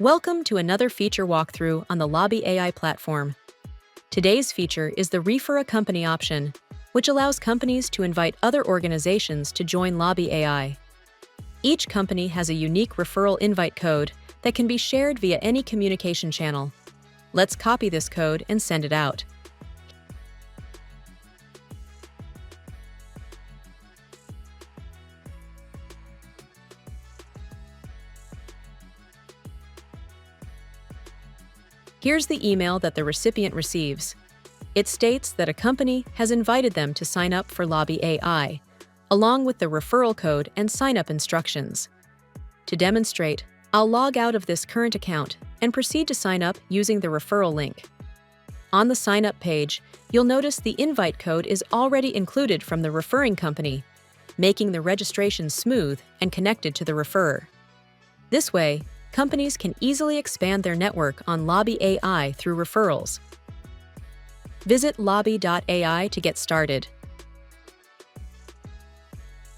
Welcome to another feature walkthrough on the Loubby AI platform. Today's feature is the Refer a Company option, which allows companies to invite other organizations to join Loubby AI. Each company has a unique referral invite code that can be shared via any communication channel. Let's copy this code and send it out. Here's the email that the recipient receives. It states that a company has invited them to sign up for Loubby AI, along with the referral code and sign-up instructions. To demonstrate, I'll log out of this current account and proceed to sign up using the referral link. On the sign-up page, you'll notice the invite code is already included from the referring company, making the registration smooth and connected to the referrer. This way, companies can easily expand their network on Loubby AI through referrals. Visit Loubby AI to get started.